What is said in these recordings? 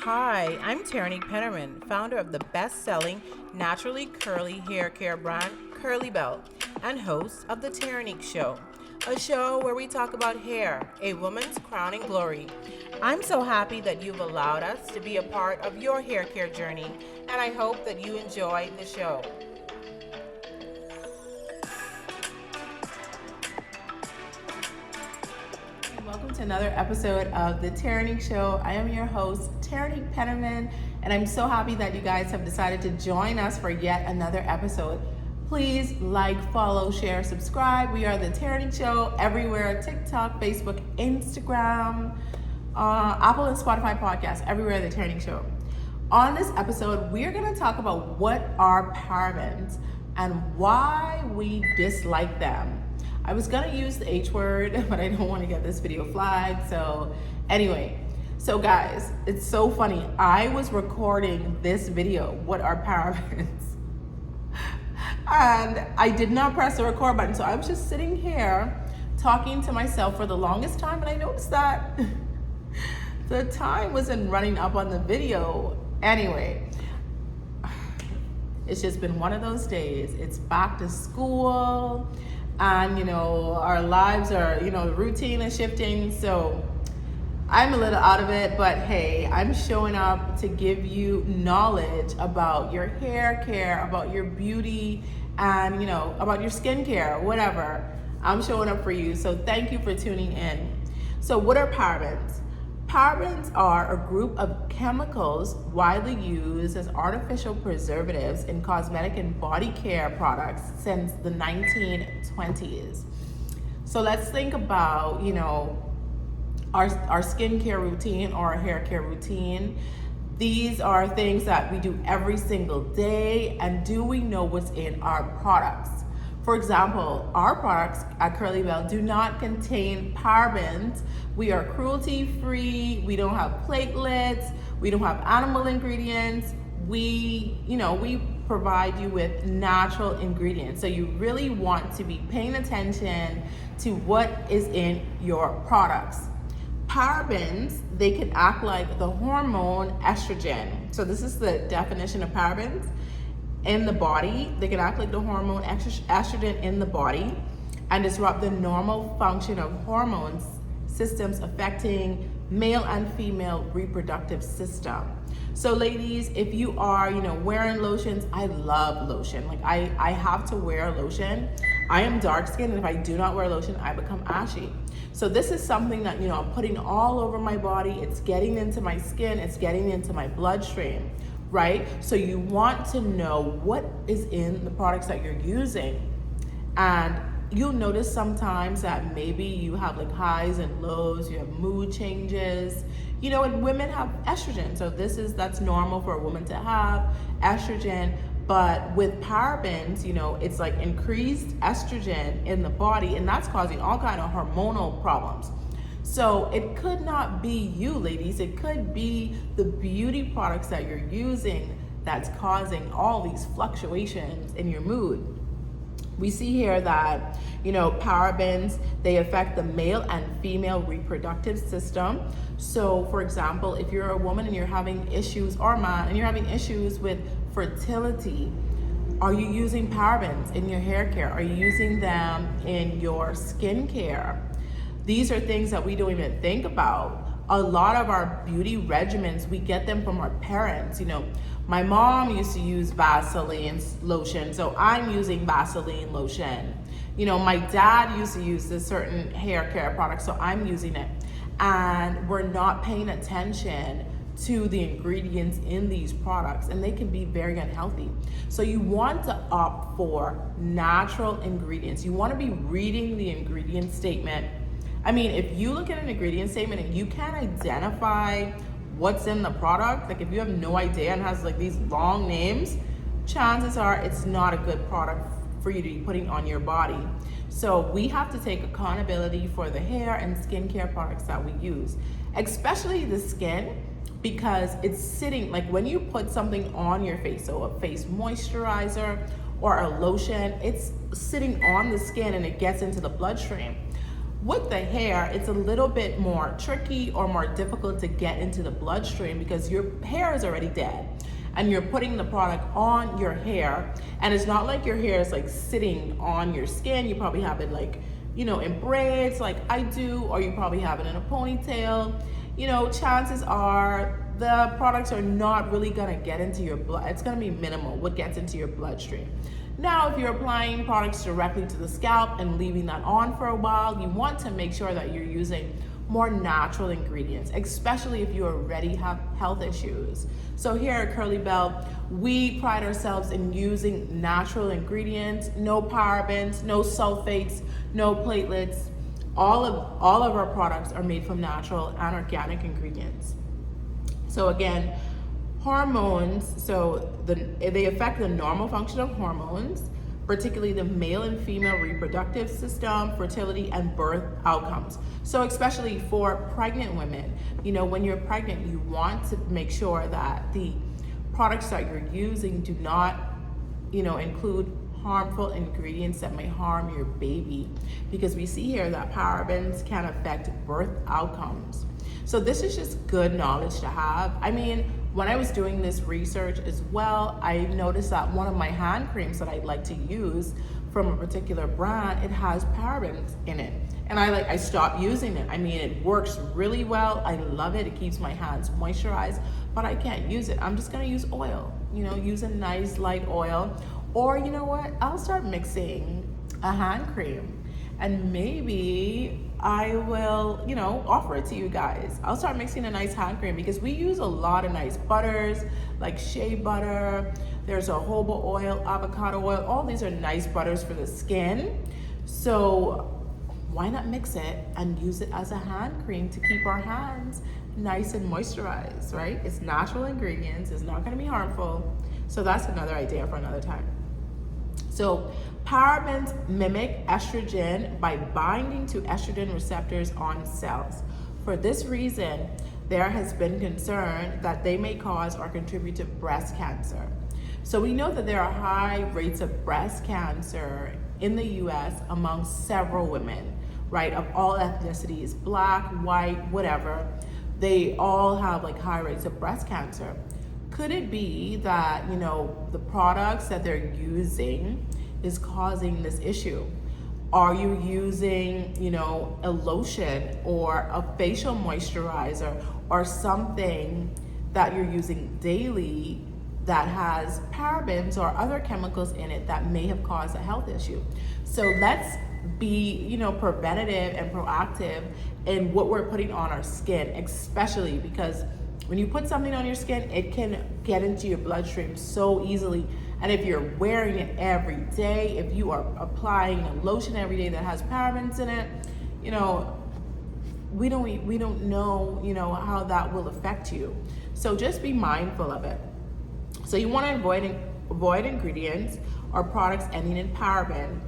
Hi, I'm Terrinique Pennerman, founder of the best-selling naturally curly hair care brand Kurlee Belle and host of the Terrinique Show, a show where we talk about hair, a woman's crowning glory. I'm so happy that you've allowed us to be a part of your hair care journey, and I hope that you enjoy the show. Welcome to another episode of the Terrinique Show. I am your host, Terrinique Pennerman, and I'm so happy that you guys have decided to join us for yet another episode. Please like, follow, share, subscribe. We are the Terrinique Show everywhere: TikTok, Facebook, Instagram, Apple and Spotify podcasts, everywhere the Terrinique Show. On this episode, we're going to talk about what are parabens and why we dislike them. I was gonna use the H word, but I don't want to get this video flagged. So guys, it's so funny. I was recording this video, what are parabens? And I did not press the record button. So I was just sitting here talking to myself for the longest time. And I noticed that the time wasn't running up on the video. Anyway, it's just been one of those days. It's back to school. And our lives are, the routine is shifting, so I'm a little out of it, but hey, I'm showing up to give you knowledge about your hair care, about your beauty, and about your skincare, whatever. I'm showing up for you, so thank you for tuning in. So what are parabens? Parabens are a group of chemicals widely used as artificial preservatives in cosmetic and body care products since the 1920s. So let's think about, our skincare routine or our hair care routine. These are things that we do every single day, and do we know what's in our products? For example, our products at Kurlee Belle do not contain parabens. We are cruelty-free. We don't have platelets. We don't have animal ingredients. We provide you with natural ingredients. So you really want to be paying attention to what is in your products. Parabens, they can act like the hormone estrogen. So this is the definition of parabens. In the body, they can act like the hormone estrogen in the body and disrupt the normal function of hormones systems affecting male and female reproductive system. So ladies, if you are, wearing lotions, I love lotion. Like I have to wear lotion. I am dark skinned, and if I do not wear lotion, I become ashy. So this is something that, I'm putting all over my body. It's getting into my skin. It's getting into my bloodstream. Right? So you want to know what is in the products that you're using. And you'll notice sometimes that maybe you have like highs and lows, you have mood changes, and women have estrogen. So that's normal for a woman to have estrogen. But with parabens, it's like increased estrogen in the body, and that's causing all kind of hormonal problems. So it could not be you, ladies. It could be the beauty products that you're using that's causing all these fluctuations in your mood. We see here that, parabens, they affect the male and female reproductive system. So for example, if you're a woman and you're having issues, or a man, and you're having issues with fertility, are you using parabens in your hair care? Are you using them in your skincare? These are things that we don't even think about. A lot of our beauty regimens, we get them from our parents. My mom used to use Vaseline lotion, so I'm using Vaseline lotion. My dad used to use this certain hair care product, so I'm using it. And we're not paying attention to the ingredients in these products, and they can be very unhealthy. So you want to opt for natural ingredients. You want to be reading the ingredient statement. I mean, if you look at an ingredient statement and you can't identify what's in the product, like if you have no idea and has like these long names, chances are it's not a good product for you to be putting on your body. So we have to take accountability for the hair and skincare products that we use, especially the skin, because it's sitting, like when you put something on your face, so a face moisturizer or a lotion, it's sitting on the skin and it gets into the bloodstream. With the hair, it's a little bit more tricky or more difficult to get into the bloodstream because your hair is already dead and you're putting the product on your hair, and it's not like your hair is like sitting on your skin. You probably have it like, in braids like I do, or you probably have it in a ponytail. Chances are the products are not really gonna get into your blood. It's gonna be minimal what gets into your bloodstream. Now, if you're applying products directly to the scalp and leaving that on for a while, you want to make sure that you're using more natural ingredients, especially if you already have health issues. So here at Kurlee Belle, we pride ourselves in using natural ingredients, no parabens, no sulfates, no platelets. All of our products are made from natural and organic ingredients. So again, hormones, they affect the normal function of hormones, particularly the male and female reproductive system, fertility, and birth outcomes. So especially for pregnant women, when you're pregnant, you want to make sure that the products that you're using do not, include harmful ingredients that may harm your baby, because we see here that parabens can affect birth outcomes. So this is just good knowledge to have. I mean, when I was doing this research as well, I noticed that one of my hand creams that I'd like to use from a particular brand, it has parabens in it. And I stopped using it. I mean, it works really well. I love it. It keeps my hands moisturized, but I can't use it. I'm just gonna use oil, use a nice light oil. Or you know what? I'll start mixing a hand cream, and maybe I will, offer it to you guys. I'll start mixing a nice hand cream because we use a lot of nice butters, like shea butter. There's a jojoba oil, avocado oil. All these are nice butters for the skin. So why not mix it and use it as a hand cream to keep our hands nice and moisturized, right? It's natural ingredients. It's not going to be harmful. So that's another idea for another time. So parabens mimic estrogen by binding to estrogen receptors on cells. For this reason, there has been concern that they may cause or contribute to breast cancer. So we know that there are high rates of breast cancer in the US among several women, right, of all ethnicities, black, white, whatever. They all have like high rates of breast cancer. Could it be that, the products that they're using is causing this issue? Are you using, a lotion or a facial moisturizer or something that you're using daily that has parabens or other chemicals in it that may have caused a health issue? So let's be, preventative and proactive in what we're putting on our skin, especially because when you put something on your skin, it can get into your bloodstream so easily. And if you're wearing it every day, if you are applying a lotion every day that has parabens in it, we don't know, how that will affect you. So just be mindful of it. So you want to avoid ingredients or products ending in paraben.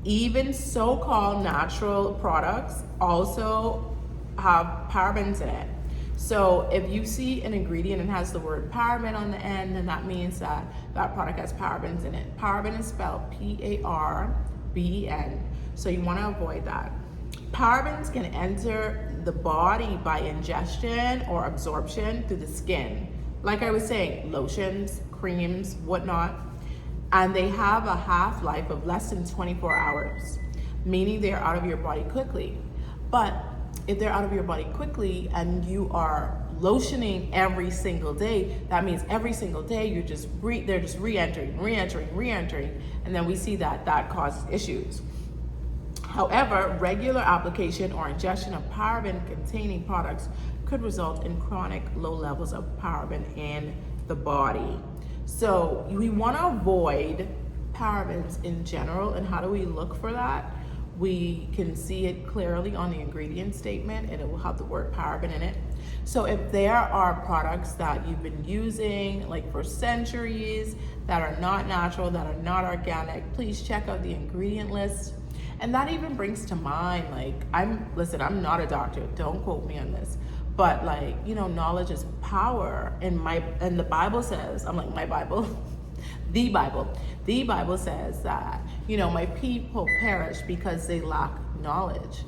Even so-called natural products also have parabens in it. So if you see an ingredient and has the word paraben on the end, then that means that that product has parabens in it. Paraben is spelled P-A-R-B-E-N. So you want to avoid that. Parabens can enter the body by ingestion or absorption through the skin. Like I was saying, lotions, creams, whatnot. And they have a half-life of less than 24 hours, meaning they're out of your body quickly. But if they're out of your body quickly and you are lotioning every single day, that means every single day they're just re-entering, and then we see that causes issues. However, regular application or ingestion of paraben-containing products could result in chronic low levels of paraben in the body. So we want to avoid parabens in general, and how do we look for that? We can see it clearly on the ingredient statement, and it will have the word paraben in it. So if there are products that you've been using like for centuries that are not natural, that are not organic, please check out the ingredient list. And that even brings to mind, I'm not a doctor, don't quote me on this, but knowledge is power. And the Bible says, my Bible, the Bible says that, my people perish because they lack knowledge.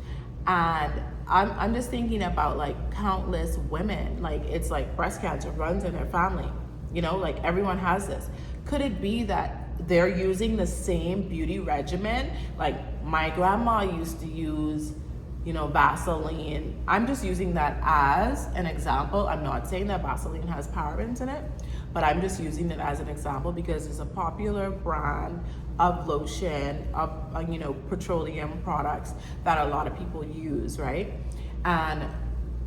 And I'm just thinking about like countless women, like it's like breast cancer runs in their family, you know, like everyone has this. Could it be that they're using the same beauty regimen? Like my grandma used to use, you know, Vaseline. I'm just using that as an example. I'm not saying that Vaseline has parabens in it, but I'm just using it as an example because it's a popular brand of lotion, of you know, petroleum products that a lot of people use, right? And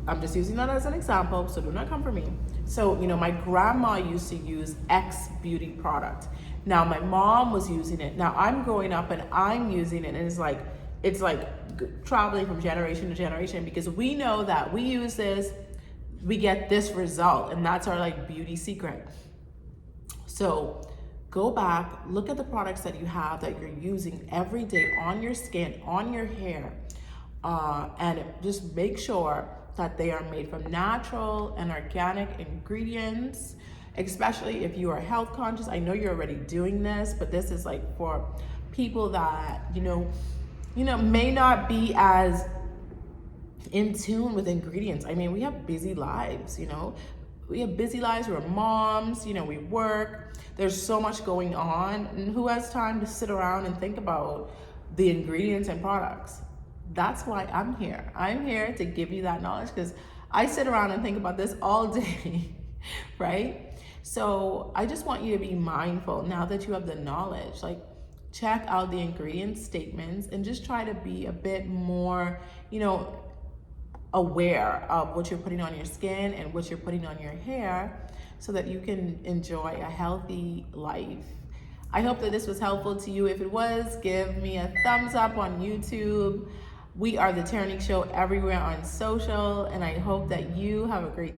I'm just using that as an example, so do not come for me. So, you know, my grandma used to use X beauty product. Now my mom was using it. Now I'm growing up and I'm using it, and it's like traveling from generation to generation because we know that we use this, we get this result, and that's our like beauty secret. So go back, look at the products that you have that you're using every day on your skin, on your hair, and just make sure that they are made from natural and organic ingredients, especially if you are health conscious. I know you're already doing this, but this is like for people that, you know, may not be as in tune with ingredients. I mean, we have busy lives, you know. We have busy lives, we're moms, you know, we work. There's so much going on, and who has time to sit around and think about the ingredients and products? That's why I'm here. I'm here to give you that knowledge because I sit around and think about this all day, right? So I just want you to be mindful now that you have the knowledge, like check out the ingredient statements and just try to be a bit more, you know, aware of what you're putting on your skin and what you're putting on your hair so that you can enjoy a healthy life. I hope that this was helpful to you. If it was, give me a thumbs up on YouTube. We are the Terrinique Show everywhere on social, and I hope that you have a great